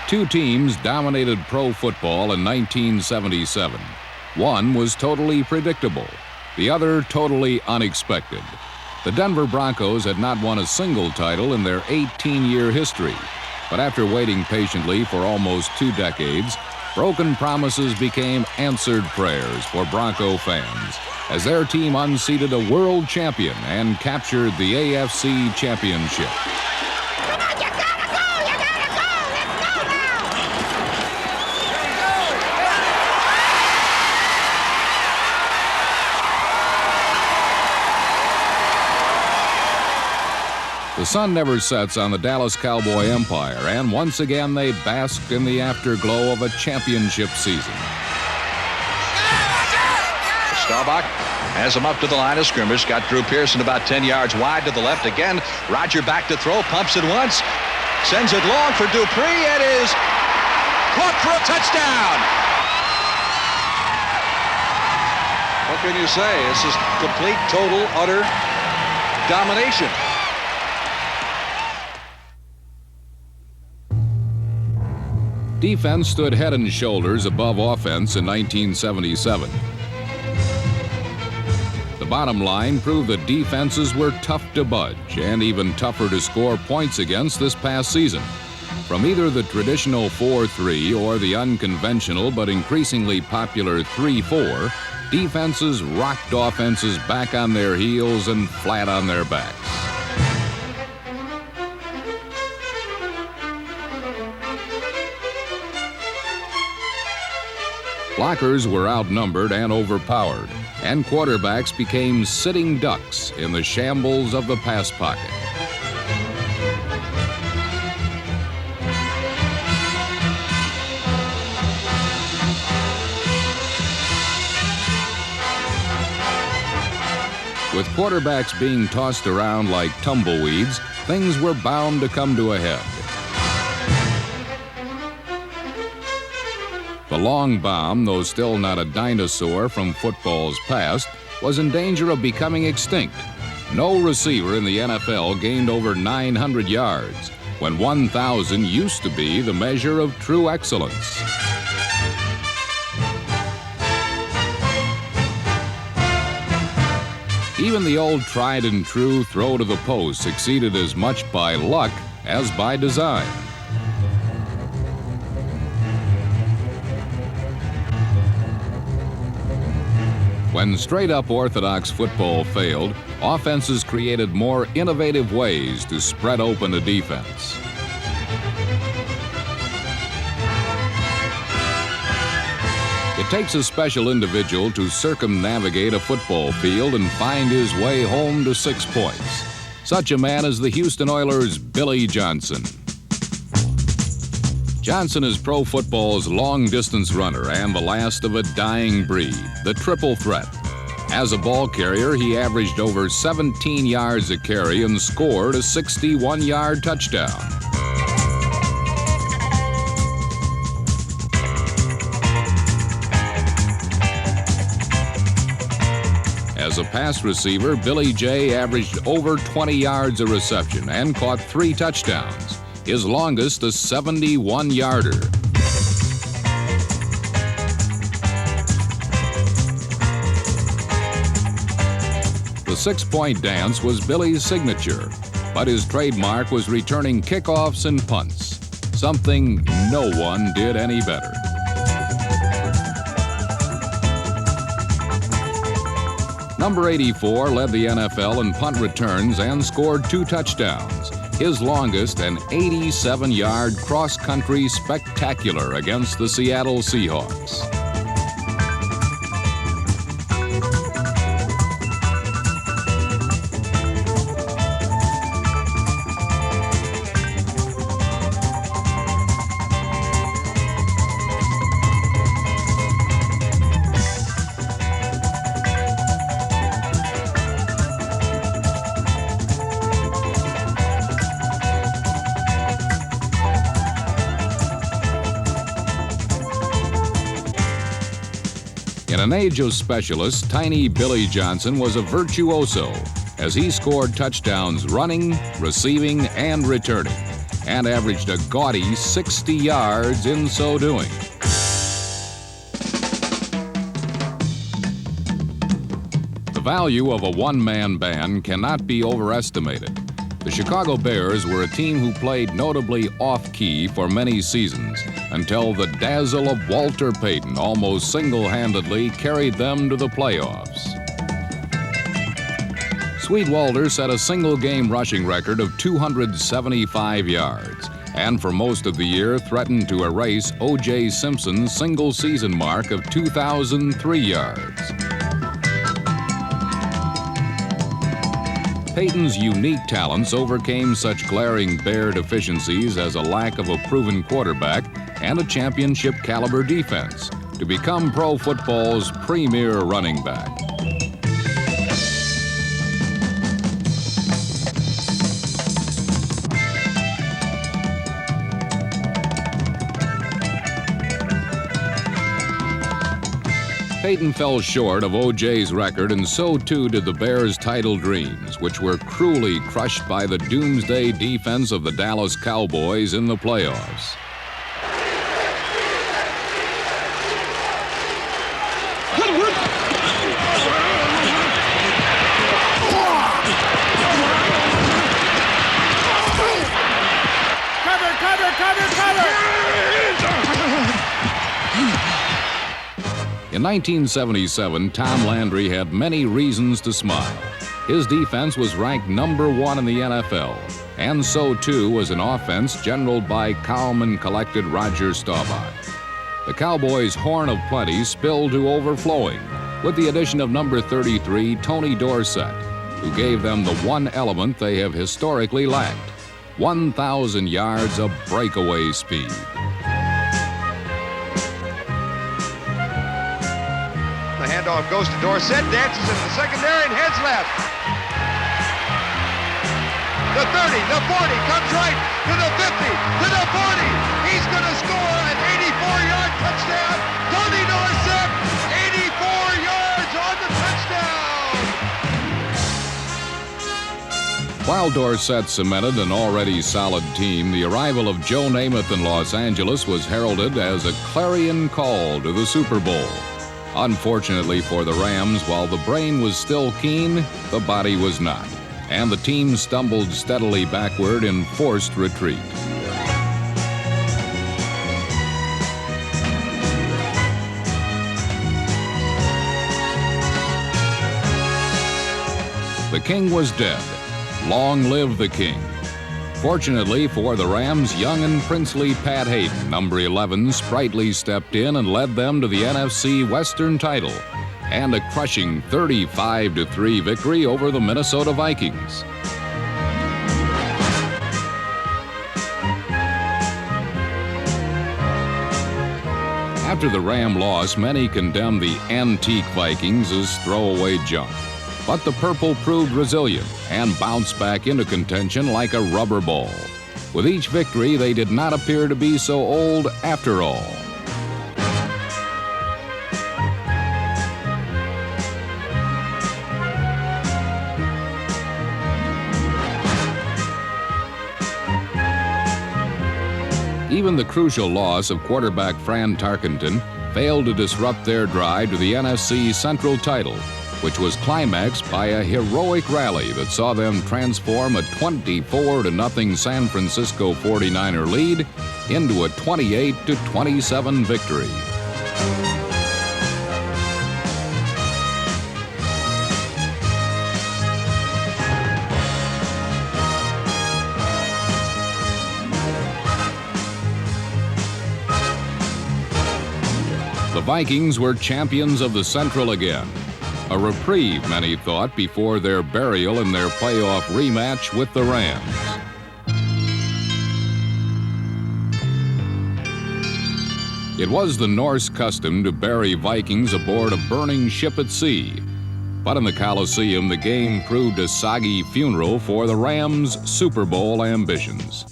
Two teams dominated pro football in 1977. One was totally predictable, the other totally unexpected. The Denver Broncos had not won a single title in their 18-year history. But after waiting patiently for almost 2 decades, broken promises became answered prayers for Bronco fans as their team unseated a world champion and captured the AFC Championship. Come on, you gotta go! You gotta go! Let's go now! The sun never sets on the Dallas Cowboy Empire, and once again they basked in the afterglow of a championship season. Staubach has him up to the line of scrimmage. Got Drew Pearson about 10 yards wide to the left. Again, Roger back to throw. Pumps it once. Sends it long for Dupree. It is caught for a touchdown. What can you say? This is complete, total, utter domination. Defense stood head and shoulders above offense in 1977. The bottom line proved that defenses were tough to budge and even tougher to score points against this past season. From either the traditional 4-3 or the unconventional but increasingly popular 3-4, defenses rocked offenses back on their heels and flat on their backs. Blockers were outnumbered and overpowered, and quarterbacks became sitting ducks in the shambles of the pass pocket. With quarterbacks being tossed around like tumbleweeds, things were bound to come to a head. The long bomb, though still not a dinosaur from football's past, was in danger of becoming extinct. No receiver in the NFL gained over 900 yards, when 1,000 used to be the measure of true excellence. Even the old tried and true throw to the post succeeded as much by luck as by design. When straight-up orthodox football failed, offenses created more innovative ways to spread open a defense. It takes a special individual to circumnavigate a football field and find his way home to 6 points. Such a man is the Houston Oilers' Billy Johnson. Johnson is pro football's long-distance runner and the last of a dying breed, the triple threat. As a ball carrier, he averaged over 17 yards a carry and scored a 61-yard touchdown. As a pass receiver, Billy J averaged over 20 yards a reception and caught 3 touchdowns. His longest a 71-yarder. The 6-point dance was Billy's signature, but his trademark was returning kickoffs and punts, something no one did any better. Number 84 led the NFL in punt returns and scored 2 touchdowns. His longest, an 87-yard cross-country spectacular against the Seattle Seahawks. In an age of specialists, tiny Billy Johnson was a virtuoso as he scored touchdowns running, receiving, and returning. and averaged a gaudy 60 yards in so doing. The value of a one-man band cannot be overestimated. The Chicago Bears were a team who played notably off-key for many seasons until the dazzle of Walter Payton almost single-handedly carried them to the playoffs. Swede Walter set a single-game rushing record of 275 yards and for most of the year threatened to erase O.J. Simpson's single-season mark of 2,003 yards. Payton's unique talents overcame such glaring Bear deficiencies as a lack of a proven quarterback and a championship-caliber defense to become pro football's premier running back. Payton fell short of O.J.'s record, and so too did the Bears' title dreams, which were cruelly crushed by the doomsday defense of the Dallas Cowboys in the playoffs. In 1977, Tom Landry had many reasons to smile. His defense was ranked number 1 in the NFL, and so too was an offense generaled by calm and collected Roger Staubach. The Cowboys' horn of plenty spilled to overflowing with the addition of number 33, Tony Dorsett, who gave them the one element they have historically lacked: 1,000 yards of breakaway speed. The handoff goes to Dorsett, dances into the secondary and heads left. The 30, the 40, comes right to the 50, to the 40. He's going to score an 84-yard touchdown. Tony Dorsett, 84 yards on the touchdown. While Dorsett cemented an already solid team, the arrival of Joe Namath in Los Angeles was heralded as a clarion call to the Super Bowl. Unfortunately for the Rams, while the brain was still keen, the body was not, and the team stumbled steadily backward in forced retreat. The king was dead. Long live the king. Fortunately for the Rams, young and princely Pat Hayden, number 11, sprightly stepped in and led them to the NFC Western title and a crushing 35-3 victory over the Minnesota Vikings. After the Ram loss, many condemned the antique Vikings as throwaway junk. But the purple proved resilient and bounced back into contention like a rubber ball. With each victory, they did not appear to be so old after all. Even the crucial loss of quarterback Fran Tarkenton failed to disrupt their drive to the NFC Central title, which was climaxed by a heroic rally that saw them transform a 24-0 San Francisco 49er lead into a 28-27 victory. The Vikings were champions of the Central again. A reprieve, many thought, before their burial in their playoff rematch with the Rams. It was the Norse custom to bury Vikings aboard a burning ship at sea. But in the Coliseum, the game proved a soggy funeral for the Rams' Super Bowl ambitions.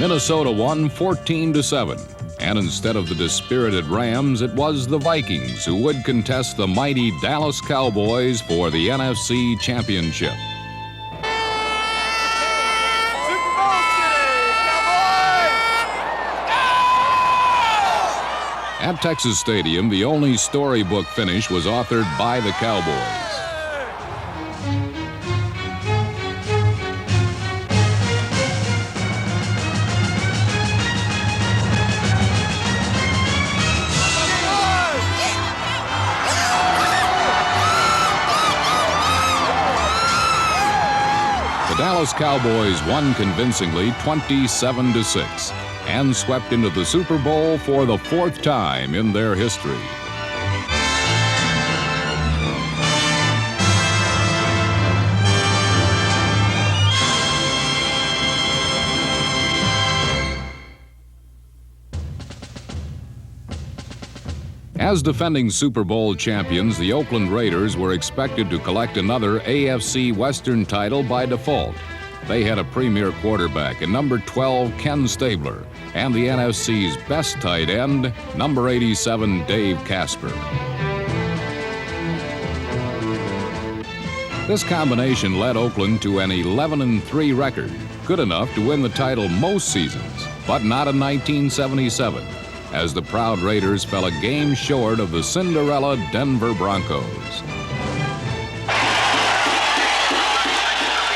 Minnesota won 14-7. And instead of the dispirited Rams, it was the Vikings who would contest the mighty Dallas Cowboys for the NFC Championship. At Texas Stadium, the only storybook finish was authored by the Cowboys. The Dallas Cowboys won convincingly 27-6 and swept into the Super Bowl for the 4th time in their history. As defending Super Bowl champions, the Oakland Raiders were expected to collect another AFC Western title by default. They had a premier quarterback in number 12, Ken Stabler, and the NFC's best tight end, number 87, Dave Casper. This combination led Oakland to an 11-3 record, good enough to win the title most seasons, but not in 1977. As the proud Raiders fell a game short of the Cinderella Denver Broncos.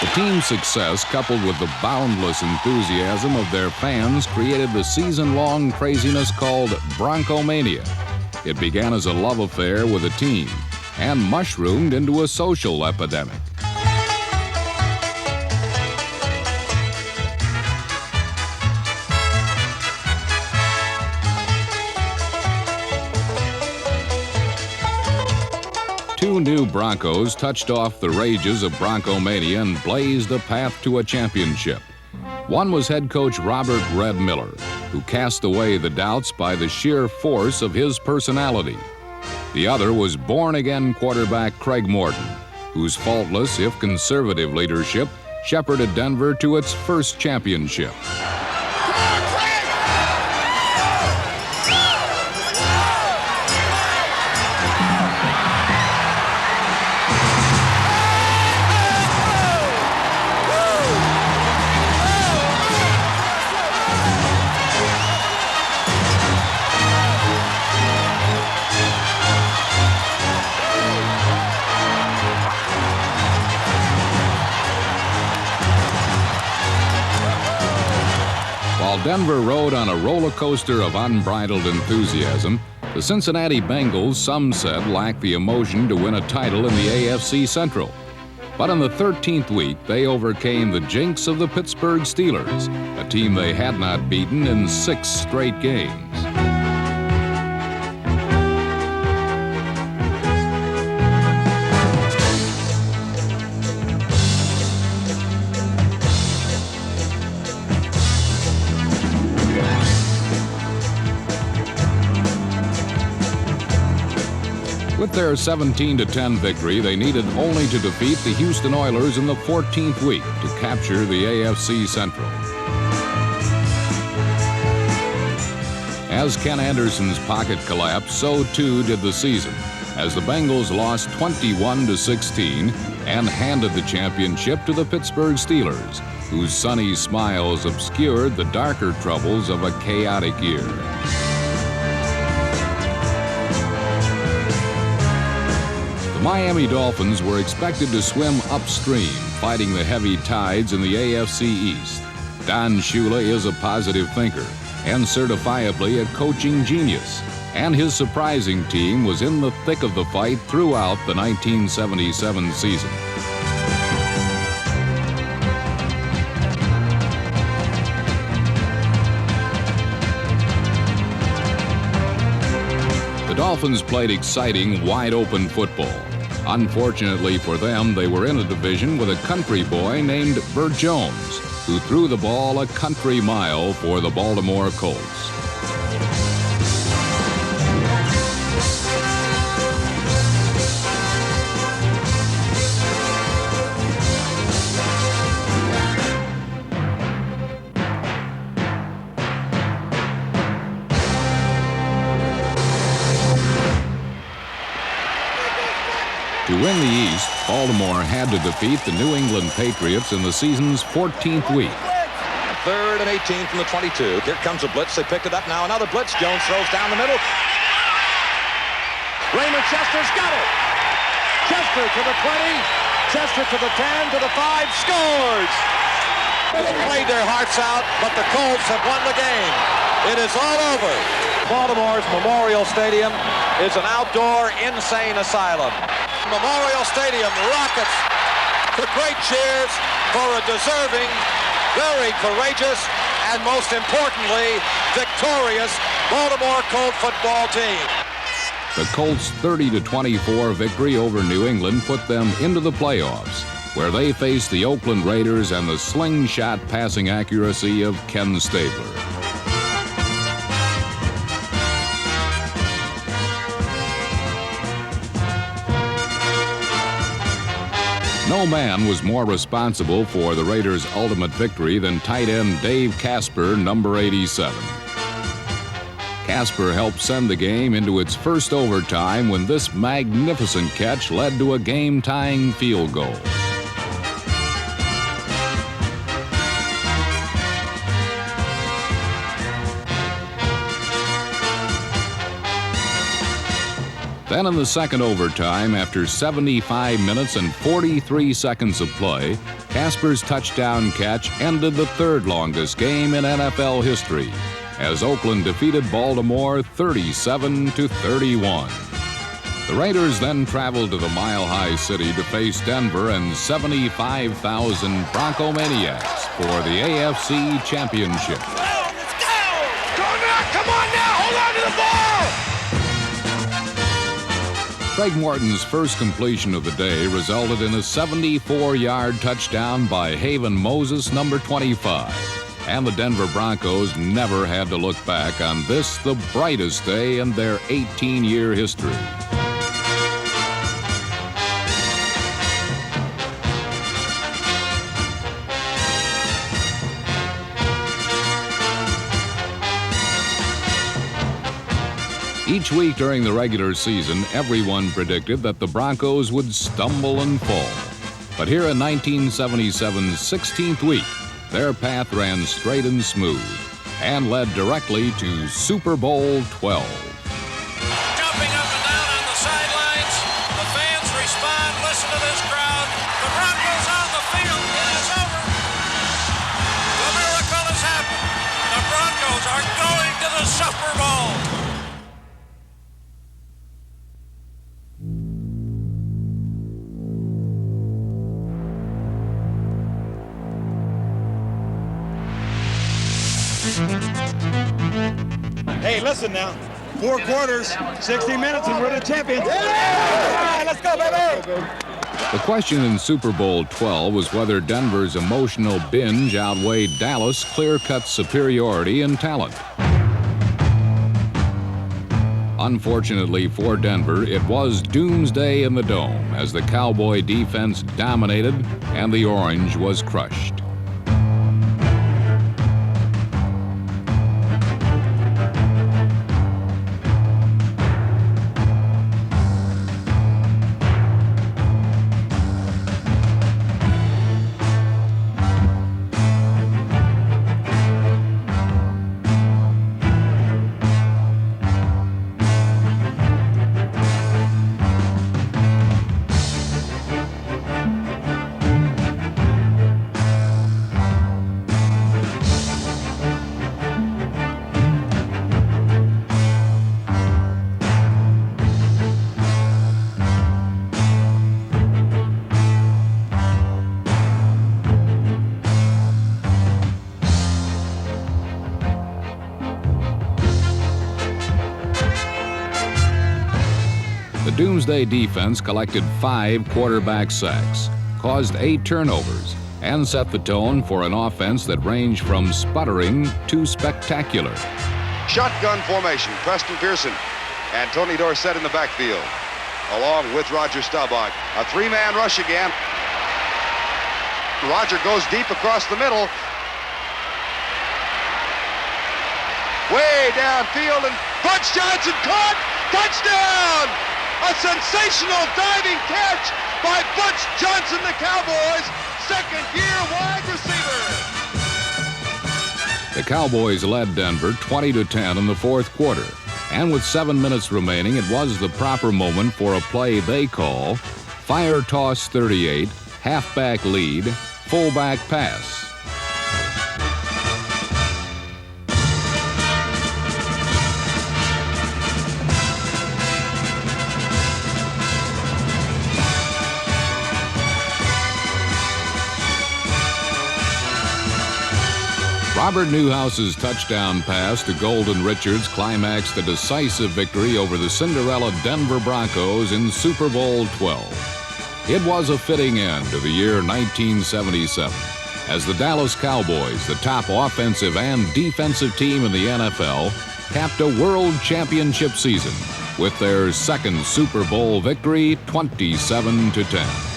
The team's success, coupled with the boundless enthusiasm of their fans, created the season-long craziness called Broncomania. It began as a love affair with a team and mushroomed into a social epidemic. Two new Broncos touched off the rages of Broncomania and blazed a path to a championship. One was head coach Robert "Red" Miller, who cast away the doubts by the sheer force of his personality. The other was born-again quarterback Craig Morton, whose faultless, if conservative, leadership shepherded Denver to its first championship. While Denver rode on a roller coaster of unbridled enthusiasm, the Cincinnati Bengals, some said, lacked the emotion to win a title in the AFC Central. But in the 13th week, they overcame the jinx of the Pittsburgh Steelers, a team they had not beaten in 6 straight games. With their 17-10 victory, they needed only to defeat the Houston Oilers in the 14th week to capture the AFC Central. As Ken Anderson's pocket collapsed, so too did the season, as the Bengals lost 21-16 and handed the championship to the Pittsburgh Steelers, whose sunny smiles obscured the darker troubles of a chaotic year. The Miami Dolphins were expected to swim upstream, fighting the heavy tides in the AFC East. Don Shula is a positive thinker and certifiably a coaching genius, and his surprising team was in the thick of the fight throughout the 1977 season. The Dolphins played exciting, wide-open football. Unfortunately for them, they were in a division with a country boy named Bert Jones, who threw the ball a country mile for the Baltimore Colts. To win the East, Baltimore had to defeat the New England Patriots in the season's 14th week. 3rd and 18 from the 22. Here comes a blitz. They picked it up now. Another blitz. Jones throws down the middle. Raymond Chester's got it. Chester to the 20, Chester to the 10, to the 5, scores! Played their hearts out, but the Colts have won the game. It is all over. Baltimore's Memorial Stadium is an outdoor insane asylum. Memorial Stadium rockets to great cheers for a deserving, very courageous, and most importantly, victorious Baltimore Colt football team. The Colts' 30-24 victory over New England put them into the playoffs, where they faced the Oakland Raiders and the slingshot passing accuracy of Ken Stabler. No man was more responsible for the Raiders' ultimate victory than tight end Dave Casper, number 87. Casper helped send the game into its first overtime when this magnificent catch led to a game-tying field goal. Then in the second overtime, after 75 minutes and 43 seconds of play, Casper's touchdown catch ended the third longest game in NFL history, as Oakland defeated Baltimore 37-31. The Raiders then traveled to the Mile High City to face Denver and 75,000 Bronco Maniacs for the AFC Championship. Let's go! Go now! Come on now! Hold on to the ball! Craig Morton's first completion of the day resulted in a 74-yard touchdown by Haven Moses, number 25. And the Denver Broncos never had to look back on this, the brightest day in their 18-year history. Each week during the regular season, everyone predicted that the Broncos would stumble and fall. But here in 1977's 16th week, their path ran straight and smooth and led directly to Super Bowl 12. Jumping up and down on the sidelines. The fans respond. Listen to this crowd. The Broncos on the field. It is over. The miracle has happened. The Broncos are going to the Super Bowl. Hey, listen now. 4 quarters, 60 minutes, and we're the champions. Yeah! Let's go, baby! The question in Super Bowl 12 was whether Denver's emotional binge outweighed Dallas' clear-cut superiority in talent. Unfortunately for Denver, it was doomsday in the Dome as the Cowboy defense dominated and the Orange was crushed. The Doomsday defense collected 5 quarterback sacks, caused 8 turnovers, and set the tone for an offense that ranged from sputtering to spectacular. Shotgun formation, Preston Pearson and Tony Dorsett in the backfield, along with Roger Staubach. A 3-man rush again. Roger goes deep across the middle. Way downfield, and Butch Johnson caught! Touchdown! A sensational diving catch by Butch Johnson, the Cowboys' second-year wide receiver. The Cowboys led Denver 20-10 in the fourth quarter, And with 7 minutes remaining, it was the proper moment for a play they call fire toss 38, halfback lead, fullback pass. Robert Newhouse's touchdown pass to Golden Richards climaxed a decisive victory over the Cinderella Denver Broncos in Super Bowl XII. It was a fitting end to the year 1977, as the Dallas Cowboys, the top offensive and defensive team in the NFL, capped a world championship season with their second Super Bowl victory, 27-10.